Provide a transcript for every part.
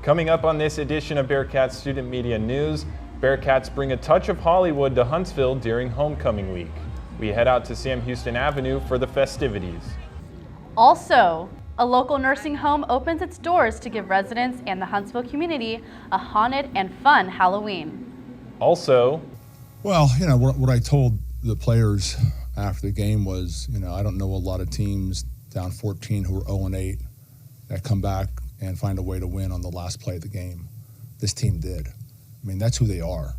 Coming up on this edition of Bearkat Student Media News, Bearkats bring a touch of Hollywood to Huntsville during homecoming week. We head out to Sam Houston Avenue for the festivities. Also, a local nursing home opens its doors to give residents and the Huntsville community a haunted and fun Halloween. Also, well, what I told the players after the game was, I don't know a lot of teams down 14 who are 0-8 that come back and find a way to win on the last play of the game. This team did. That's who they are.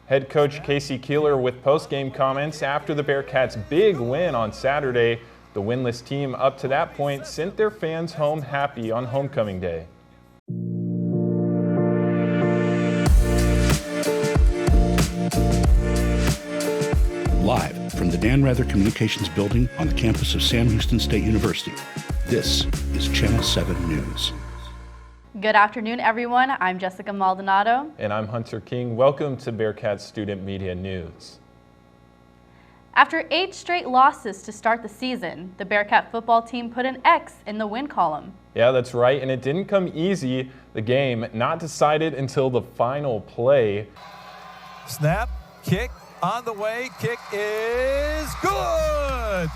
Head coach Casey Keeler with post-game comments after the Bearkats' big win on Saturday. The winless team up to that point sent their fans home happy on homecoming day. Live from the Dan Rather Communications Building on the campus of Sam Houston State University, this is Channel 7 News. Good afternoon, everyone. I'm Jessica Maldonado. And I'm Hunter King. Welcome to Bearkat Student Media News. After 8 straight losses to start the season, the Bearkat football team put an X in the win column. Yeah, that's right, and it didn't come easy. The game not decided until the final play. Snap, kick, on the way, kick is good!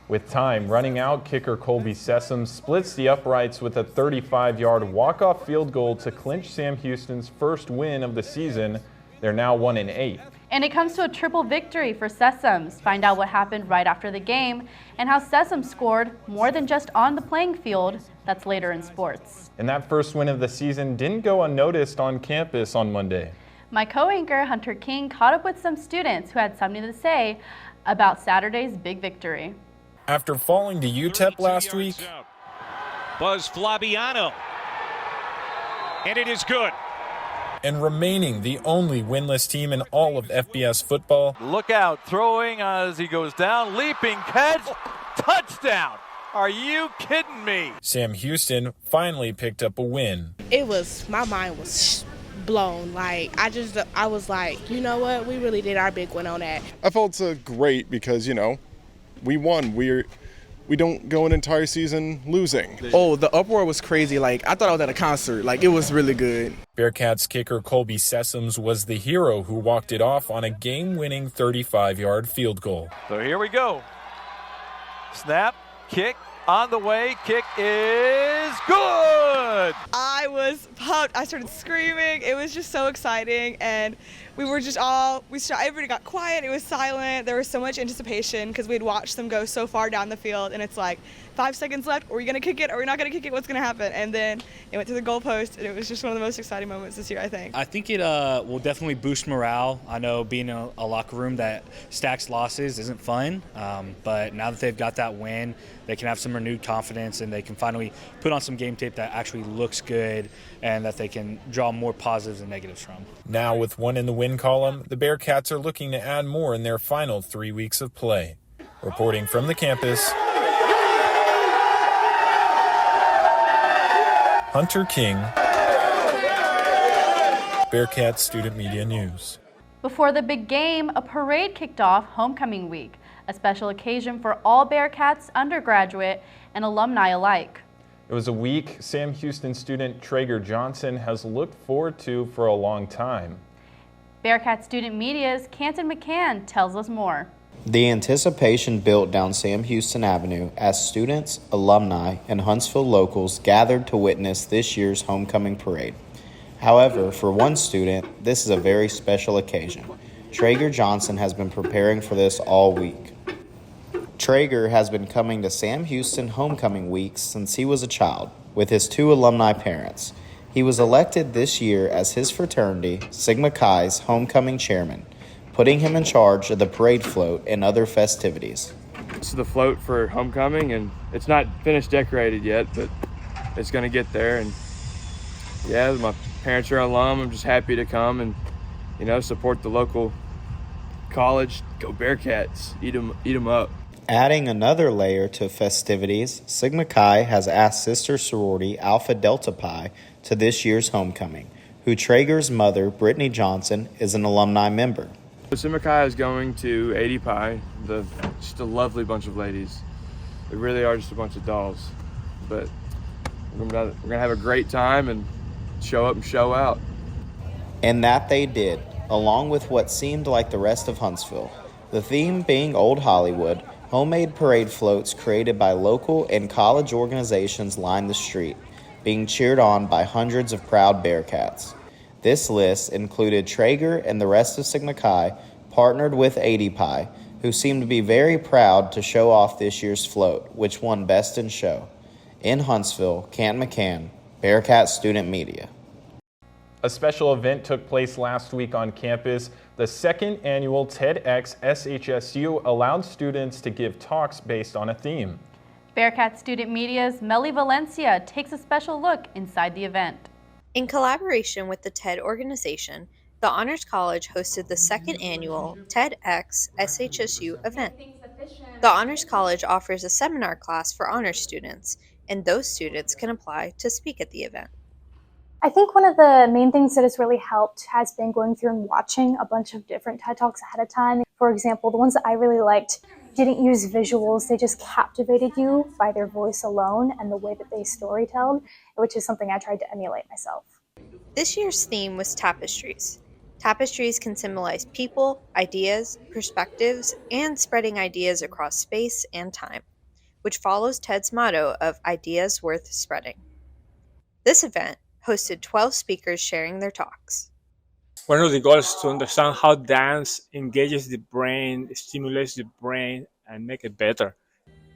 With time running out, kicker Colby Sessom splits the uprights with a 35-yard walk-off field goal to clinch Sam Houston's first win of the season. They're now 1-8. And it comes to a triple victory for Sessoms. Find out what happened right after the game and how Sessom scored more than just on the playing field. That's later in sports. And that first win of the season didn't go unnoticed on campus on Monday. My co-anchor Hunter King caught up with some students who had something to say about Saturday's big victory. After falling to UTEP last week, Buzz Flabiano, and it is good. And remaining the only winless team in all of FBS football. Look out, throwing as he goes down, leaping catch, touchdown. Are you kidding me? Sam Houston finally picked up a win. My mind was blown. I was like, you know what? We really did our big one on that. I felt great because, we won. We don't go an entire season losing. Oh, the uproar was crazy. I thought I was at a concert. It was really good. Bearkats kicker Colby Sessoms was the hero who walked it off on a game-winning 35-yard field goal. So here we go. Snap, kick, on the way, kick is good! I was pumped. I started screaming. It was just so exciting, and we were just everybody got quiet. It was silent. There was so much anticipation because we had watched them go so far down the field, and it's 5 seconds left. Are we going to kick it? Are we not going to kick it? What's going to happen? And then it went to the goalpost, and it was just one of the most exciting moments this year, I think. I think it will definitely boost morale. I know being in a locker room that stacks losses isn't fun, but now that they've got that win, they can have some renewed confidence, and they can finally put on some game tape that actually looks good and that they can draw more positives and negatives from. Now with one in the win column, the Bearkats are looking to add more in their final 3 weeks of play. Reporting from the campus, Hunter King, Bearkat Student Media News. Before the big game, a parade kicked off homecoming week, a special occasion for all Bearkats, undergraduate, and alumni alike. It was a week Sam Houston student Traeger Johnson has looked forward to for a long time. Bearkat Student Media's Canton McCann tells us more. The anticipation built down Sam Houston Avenue as students, alumni, and Huntsville locals gathered to witness this year's homecoming parade. However, for one student, this is a very special occasion. Traeger Johnson has been preparing for this all week. Traeger has been coming to Sam Houston homecoming weeks since he was a child, with his 2 alumni parents. He was elected this year as his fraternity, Sigma Chi's homecoming chairman, putting him in charge of the parade float and other festivities. This is the float for homecoming, and it's not finished decorated yet, but it's going to get there. And yeah, my parents are alum. I'm just happy to come and, support the local college. Go Bearkats, eat 'em up. Adding another layer to festivities, Sigma Chi has asked sister sorority Alpha Delta Pi to this year's homecoming, who Traeger's mother, Brittany Johnson, is an alumni member. Sigma Chi is going to 80 Pi, just a lovely bunch of ladies. We really are just a bunch of dolls. But we're gonna have a great time and show up and show out. And that they did, along with what seemed like the rest of Huntsville. The theme being Old Hollywood, homemade parade floats created by local and college organizations lined the street, being cheered on by hundreds of proud Bearkats. This list included Traeger and the rest of Sigma Chi, partnered with ADPi, who seemed to be very proud to show off this year's float, which won Best in Show. In Huntsville, Canton McCann, Bearkat Student Media. A special event took place last week on campus. The second annual TEDx SHSU allowed students to give talks based on a theme. Bearkat Student Media's Melly Valencia takes a special look inside the event. In collaboration with the TED organization, the Honors College hosted the second annual TEDx SHSU event. The Honors College offers a seminar class for honors students, and those students can apply to speak at the event. I think one of the main things that has really helped has been going through and watching a bunch of different TED Talks ahead of time. For example, the ones that I really liked didn't use visuals, they just captivated you by their voice alone and the way that they storytelled, which is something I tried to emulate myself. This year's theme was tapestries. Tapestries can symbolize people, ideas, perspectives, and spreading ideas across space and time, which follows TED's motto of ideas worth spreading. This event hosted 12 speakers sharing their talks. One of the goals is to understand how dance engages the brain, stimulates the brain, and make it better.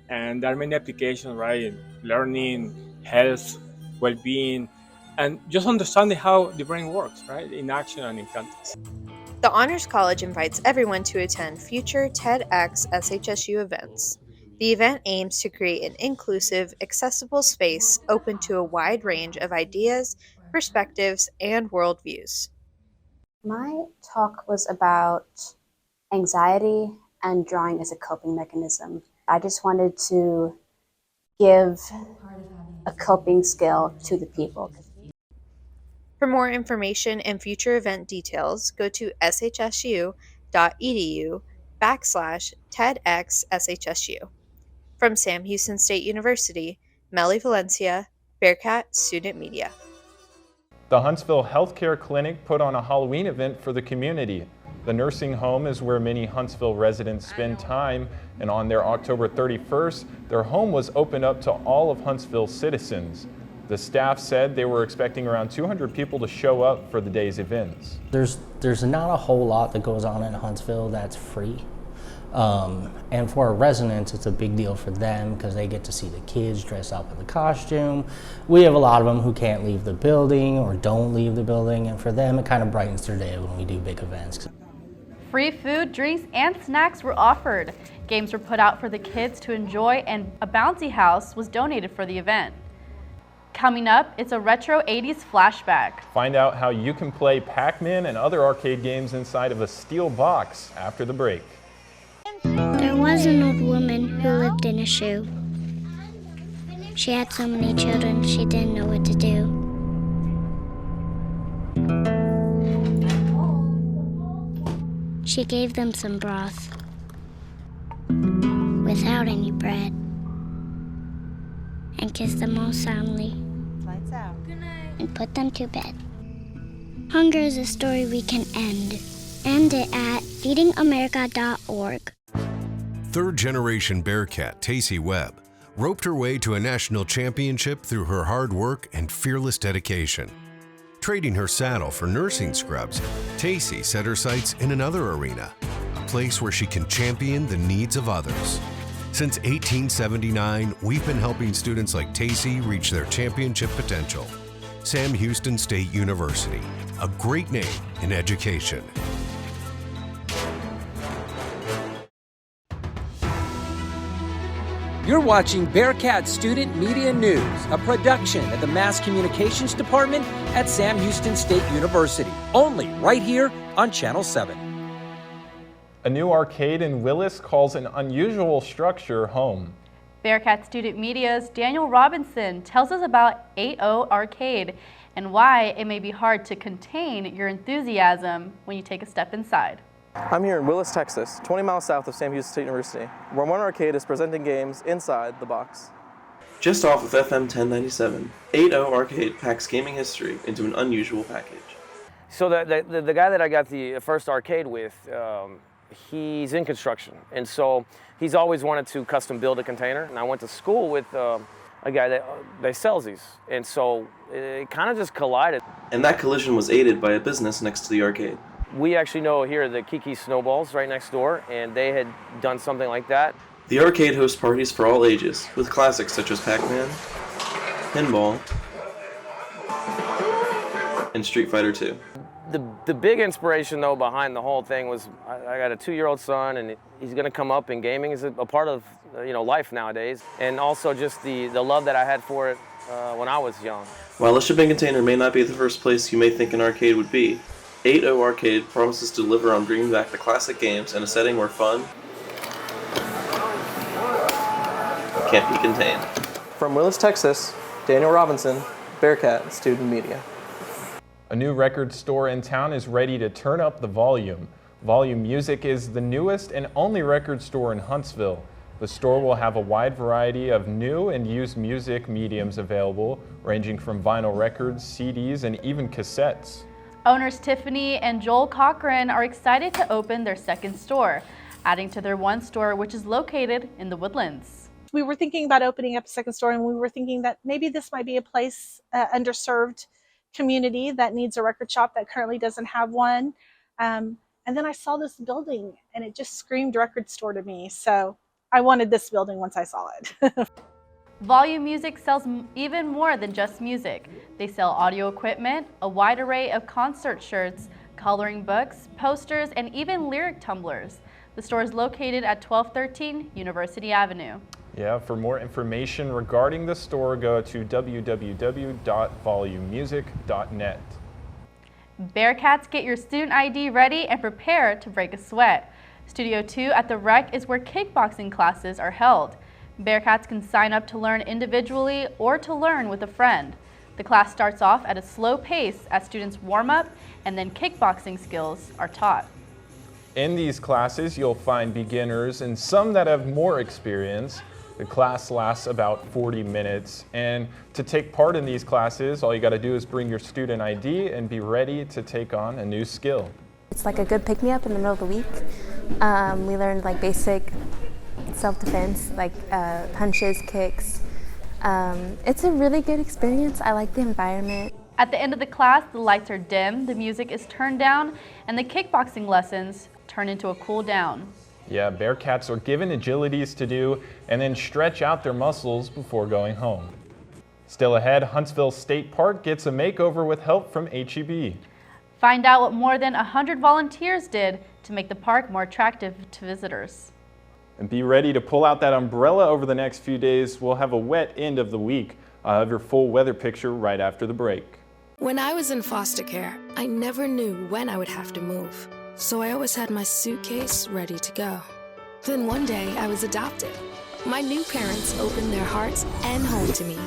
And there are many applications, right? In learning, health, well-being, and just understanding how the brain works, right? In action and in context. The Honors College invites everyone to attend future TEDx SHSU events. The event aims to create an inclusive, accessible space open to a wide range of ideas, perspectives, and worldviews. My talk was about anxiety and drawing as a coping mechanism. I just wanted to give a coping skill to the people. For more information and future event details, go to shsu.edu/TEDxSHSU. From Sam Houston State University, Melly Valencia, Bearkat Student Media. The Huntsville Healthcare Clinic put on a Halloween event for the community. The nursing home is where many Huntsville residents spend time, and on their October 31st, their home was opened up to all of Huntsville citizens. The staff said they were expecting around 200 people to show up for the day's events. There's not a whole lot that goes on in Huntsville that's free. And for our residents, it's a big deal for them because they get to see the kids dress up in the costume. We have a lot of them who can't leave the building or don't leave the building, and for them, it kind of brightens their day when we do big events. Free food, drinks, and snacks were offered. Games were put out for the kids to enjoy, and a bouncy house was donated for the event. Coming up, it's a retro 80s flashback. Find out how you can play Pac-Man and other arcade games inside of a steel box after the break. There was an old woman who lived in a shoe. She had so many children, she didn't know what to do. She gave them some broth without any bread and kissed them all soundly and put them to bed. Hunger is a story we can end. End it at feedingamerica.org. Third-generation Bearkat Tacey Webb roped her way to a national championship through her hard work and fearless dedication. Trading her saddle for nursing scrubs, Tacey set her sights in another arena, a place where she can champion the needs of others. Since 1879, we've been helping students like Tacey reach their championship potential. Sam Houston State University, a great name in education. You're watching Bearkat Student Media News, a production of the Mass Communications Department at Sam Houston State University, only right here on Channel 7. A new arcade in Willis calls an unusual structure home. Bearkat Student Media's Daniel Robinson tells us about 8-0 Arcade and why it may be hard to contain your enthusiasm when you take a step inside. I'm here in Willis, Texas, 20 miles south of Sam Houston State University, where one arcade is presenting games inside the box. Just off with FM 1097, 8.0 Arcade packs gaming history into an unusual package. So the guy that I got the first arcade with, he's in construction, and so he's always wanted to custom build a container. And I went to school with a guy that sells these, and so it kind of just collided. And that collision was aided by a business next to the arcade. We actually know here the Kiki Snowballs right next door, and they had done something like that. The arcade hosts parties for all ages, with classics such as Pac-Man, Pinball, and Street Fighter II. The big inspiration, though, behind the whole thing was I got a 2-year-old son, and he's going to come up, and gaming is a part of life nowadays, and also just the love that I had for it when I was young. While a shipping container may not be the first place you may think an arcade would be, 8.0 Arcade promises to deliver on bringing back the classic games in a setting where fun can't be contained. From Willis, Texas, Daniel Robinson, Bearkat Student Media. A new record store in town is ready to turn up the volume. Volume Music is the newest and only record store in Huntsville. The store will have a wide variety of new and used music mediums available, ranging from vinyl records, CDs, and even cassettes. Owners Tiffany and Joel Cochran are excited to open their second store, adding to their one store, which is located in the Woodlands. We were thinking about opening up a second store, and we were thinking that maybe this might be a place, underserved community that needs a record shop that currently doesn't have one. And then I saw this building, and it just screamed record store to me. So I wanted this building once I saw it. Volume Music sells even more than just music. They sell audio equipment, a wide array of concert shirts, coloring books, posters, and even lyric tumblers. The store is located at 1213 University Avenue. Yeah, for more information regarding the store, go to www.volumemusic.net. Bearkats, get your student ID ready and prepare to break a sweat. Studio 2 at the Rec is where kickboxing classes are held. Bearkats can sign up to learn individually or to learn with a friend. The class starts off at a slow pace as students warm up, and then kickboxing skills are taught. In these classes, you'll find beginners and some that have more experience. The class lasts about 40 minutes, and to take part in these classes, all you got to do is bring your student ID and be ready to take on a new skill. It's like a good pick-me-up in the middle of the week. We learned like basic self-defense, like punches, kicks. It's a really good experience. I like the environment. At the end of the class, the lights are dim, the music is turned down, and the kickboxing lessons turn into a cool down. Yeah, Bearkats are given agilities to do and then stretch out their muscles before going home. Still ahead, Huntsville State Park gets a makeover with help from HEB. Find out what more than 100 volunteers did to make the park more attractive to visitors. And be ready to pull out that umbrella over the next few days. We'll have a wet end of the week. I'll have your full weather picture right after the break. When I was in foster care, I never knew when I would have to move. So I always had my suitcase ready to go. Then one day I was adopted. My new parents opened their hearts and home to me.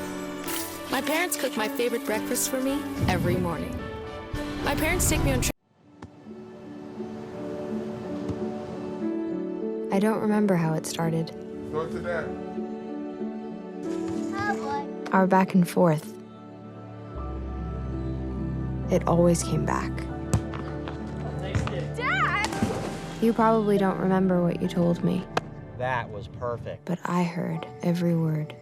My parents cook my favorite breakfast for me every morning. My parents take me on trips. I don't remember how it started. Go to that. Our back and forth. It always came back. Dad! You probably don't remember what you told me, That was perfect. but I heard every word.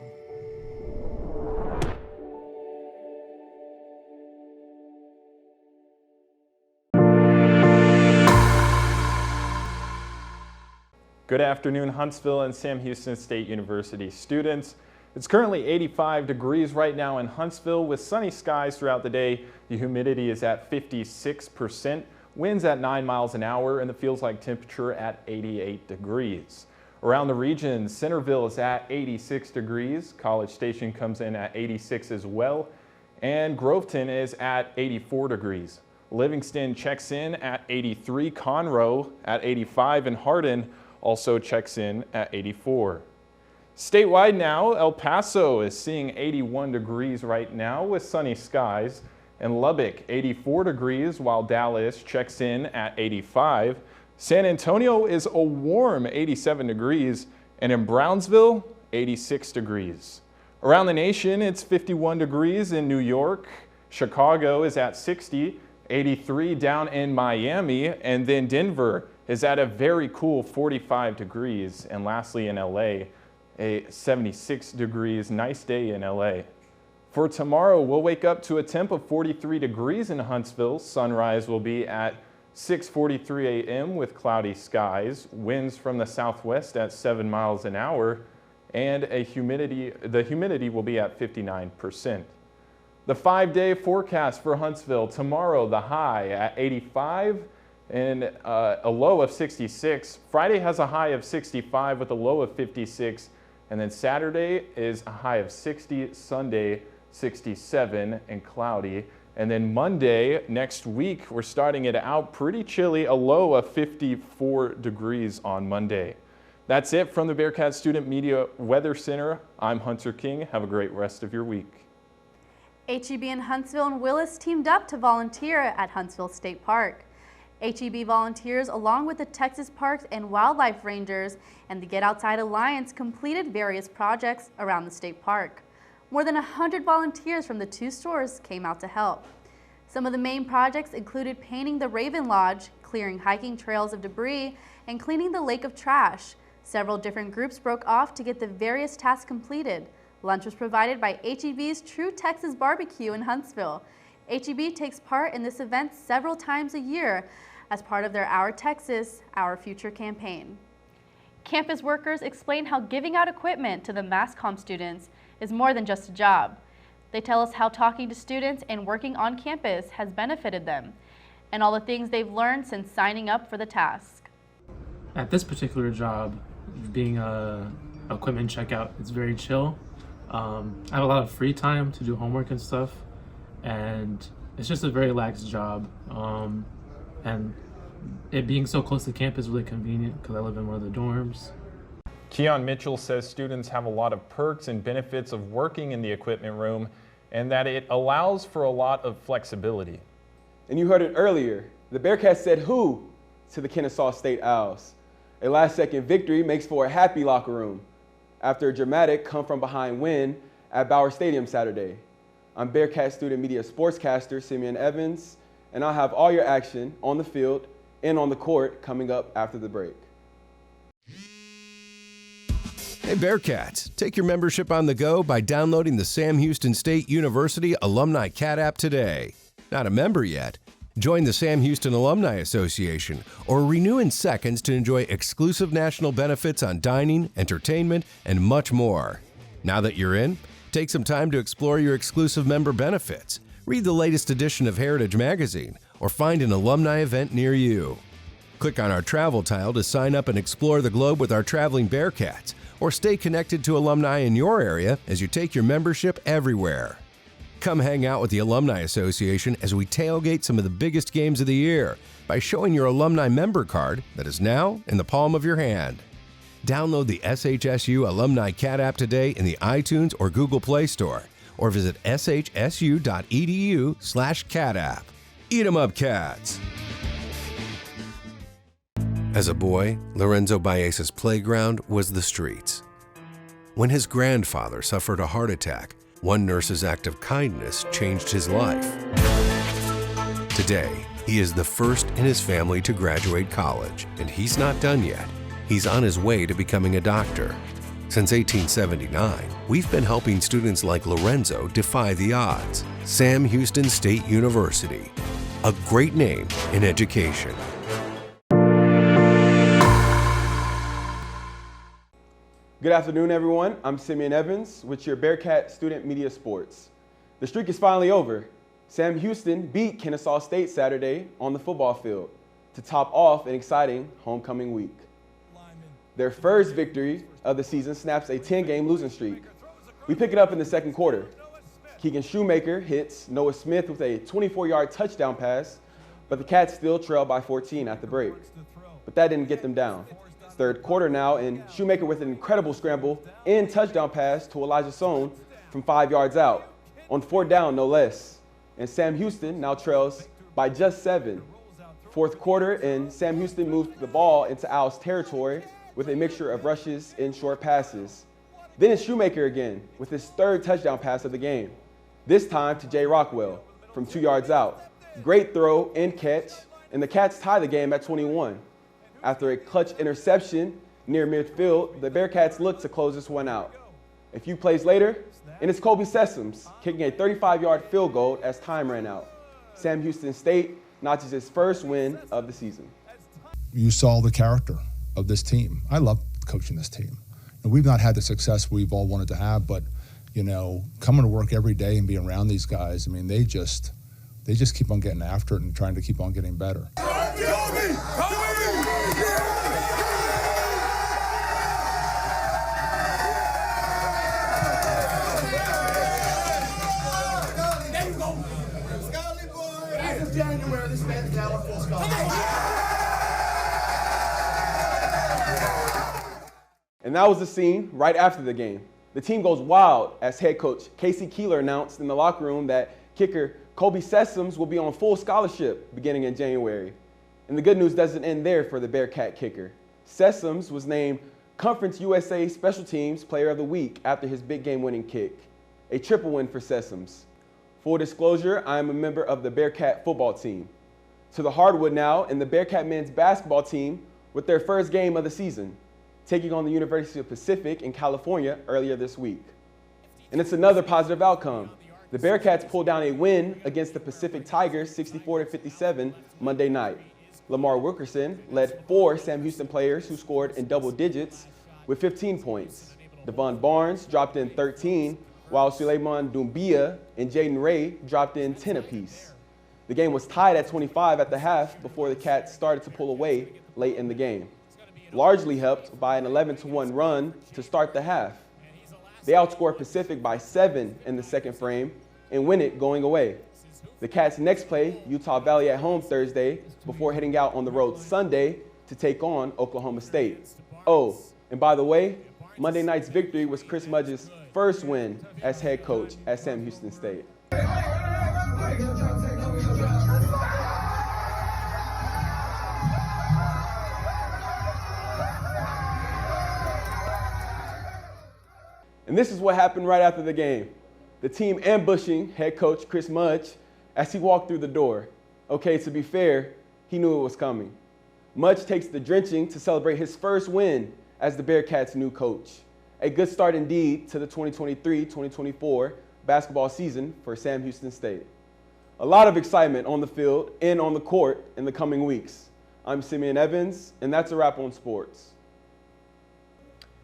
Good afternoon, Huntsville and Sam Houston State University students. It's currently 85 degrees right now in Huntsville with sunny skies throughout the day. The humidity is at 56%, winds at 9 miles an hour, and the feels like temperature at 88 degrees. Around the region, Centerville is at 86 degrees, College Station comes in at 86 as well, and Groveton is at 84 degrees. Livingston checks in at 83, Conroe at 85, and Hardin also checks in at 84. Statewide now, El Paso is seeing 81 degrees right now with sunny skies, and Lubbock 84 degrees while Dallas checks in at 85. San Antonio is a warm 87 degrees, and in Brownsville 86 degrees. Around the nation, it's 51 degrees in New York. Chicago is at 60, 83 down in Miami, and then Denver is at a very cool 45 degrees. And lastly in LA, a 76 degrees, nice day in LA. For tomorrow, we'll wake up to a temp of 43 degrees in Huntsville. Sunrise will be at 6:43 a.m. with cloudy skies, winds from the southwest at 7 miles an hour, and the humidity will be at 59%. The 5-day forecast for Huntsville: tomorrow, the high at 85 and a low of 66. Friday has a high of 65 with a low of 56. And then Saturday is a high of 60, Sunday 67 and cloudy. And then Monday next week, we're starting it out pretty chilly, a low of 54 degrees on Monday. That's it from the Bearkat Student Media Weather Center. I'm Hunter King. Have a great rest of your week. HEB in Huntsville and Willis teamed up to volunteer at Huntsville State Park. HEB volunteers, along with the Texas Parks and Wildlife Rangers and the Get Outside Alliance, completed various projects around the state park. More than 100 volunteers from the 2 stores came out to help. Some of the main projects included painting the Raven Lodge, clearing hiking trails of debris, and cleaning the lake of trash. Several different groups broke off to get the various tasks completed. Lunch was provided by HEB's True Texas Barbecue in Huntsville. HEB takes part in this event several times a year as part of their Our Texas, Our Future campaign. Campus workers explain how giving out equipment to the MassComm students is more than just a job. They tell us how talking to students and working on campus has benefited them, and all the things they've learned since signing up for the task. At this particular job, being a equipment checkout, it's very chill. I have a lot of free time to do homework and stuff, and it's just a very relaxed job. And it being so close to campus is really convenient because I live in one of the dorms. Keon Mitchell says students have a lot of perks and benefits of working in the equipment room and that it allows for a lot of flexibility. And you heard it earlier, the Bearkats said who to the Kennesaw State Owls. A last-second victory makes for a happy locker room after a dramatic come-from-behind win at Bauer Stadium Saturday. I'm Bearkat Student Media sportscaster Simeon Evans, and I'll have all your action on the field and on the court coming up after the break. Hey Bearkats, take your membership on the go by downloading the Sam Houston State University Alumni Cat app today. Not a member yet? Join the Sam Houston Alumni Association or renew in seconds to enjoy exclusive national benefits on dining, entertainment, and much more. Now that you're in, take some time to explore your exclusive member benefits. Read the latest edition of Heritage Magazine or find an alumni event near you. Click on our travel tile to sign up and explore the globe with our traveling Bearkats, or stay connected to alumni in your area as you take your membership everywhere. Come hang out with the Alumni Association as we tailgate some of the biggest games of the year by showing your alumni member card that is now in the palm of your hand. Download the SHSU Alumni Cat app today in the iTunes or Google Play Store, or visit shsu.edu/cat app. Eat 'em up, cats! As a boy, Lorenzo Baez's playground was the streets. When his grandfather suffered a heart attack, one nurse's act of kindness changed his life. Today, he is the first in his family to graduate college, and he's not done yet. He's on his way to becoming a doctor. Since 1879, we've been helping students like Lorenzo defy the odds. Sam Houston State University, a great name in education. Good afternoon, everyone. I'm Simeon Evans with your Bearkat Student Media Sports. The streak is finally over. Sam Houston beat Kennesaw State Saturday on the football field to top off an exciting homecoming week. Their first victory of the season snaps a 10-game losing streak. We pick it up in the second quarter. Keegan Shoemaker hits Noah Smith with a 24-yard touchdown pass, but the Cats still trail by 14 at the break. But that didn't get them down. Third quarter now, and Shoemaker with an incredible scramble and touchdown pass to Elijah Sohn from 5 yards out, on 4th down no less. And Sam Houston now trails by just 7. Fourth quarter, and Sam Houston moved the ball into Owls territory with a mixture of rushes and short passes. Then it's Shoemaker again with his third touchdown pass of the game, this time to Jay Rockwell from 2 yards out. Great throw and catch, and the Cats tie the game at 21. After a clutch interception near midfield, the Bearkats look to close this one out. A few plays later, and it's Colby Sessoms kicking a 35-yard field goal as time ran out. Sam Houston State notches his first win of the season. You saw the character of this team. I love coaching this team. And we've not had the success we've all wanted to have, but you know, coming to work every day and being around these guys, I mean, they just keep on getting after it and trying to keep on getting better. And that was the scene right after the game. The team goes wild as head coach Casey Keeler announced in the locker room that kicker Colby Sessoms will be on full scholarship beginning in January. And the good news doesn't end there for the Bearkat kicker. Sessoms was named Conference USA Special Teams Player of the Week after his big game winning kick. A triple win for Sessoms. Full disclosure, I am a member of the Bearkat football team. To the hardwood now, and the Bearkat men's basketball team with their first game of the season, taking on the University of Pacific in California earlier this week. And it's another positive outcome. The Bearkats pulled down a win against the Pacific Tigers 64-57 Monday night. Lamar Wilkerson led 4 Sam Houston players who scored in double digits with 15 points. Devon Barnes dropped in 13, while Suleiman Doumbia and Jaden Ray dropped in 10 apiece. The game was tied at 25 at the half before the Cats started to pull away late in the game, largely helped by an 11-1 run to start the half. They outscored Pacific by 7 in the second frame and win it going away. The Cats next play Utah Valley at home Thursday before heading out on the road Sunday to take on Oklahoma State. Oh, and by the way, Monday night's victory was Chris Mudge's first win as head coach at Sam Houston State. And this is what happened right after the game. The team ambushing head coach Chris Mudge as he walked through the door. Okay, to be fair, he knew it was coming. Mudge takes the drenching to celebrate his first win as the Bearkats' new coach. A good start indeed to the 2023-2024 basketball season for Sam Houston State. A lot of excitement on the field and on the court in the coming weeks. I'm Simeon Evans, and that's a wrap on sports.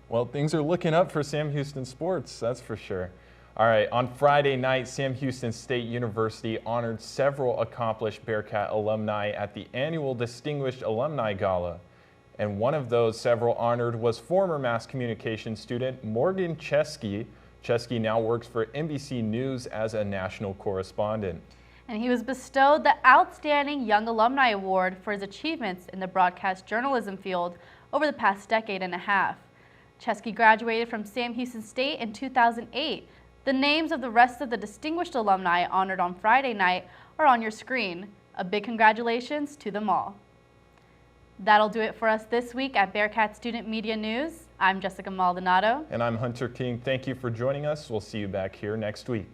Well, things are looking up for Sam Houston sports, that's for sure. All right, on Friday night, Sam Houston State University honored several accomplished Bearkat alumni at the annual Distinguished Alumni Gala. And one of those several honored was former mass communication student Morgan Chesky. Chesky now works for NBC News as a national correspondent. And he was bestowed the Outstanding Young Alumni Award for his achievements in the broadcast journalism field over the past decade and a half. Chesky graduated from Sam Houston State in 2008. The names of the rest of the distinguished alumni honored on Friday night are on your screen. A big congratulations to them all. That'll do it for us this week at Bearkat Student Media News. I'm Jessica Maldonado. And I'm Hunter King. Thank you for joining us. We'll see you back here next week.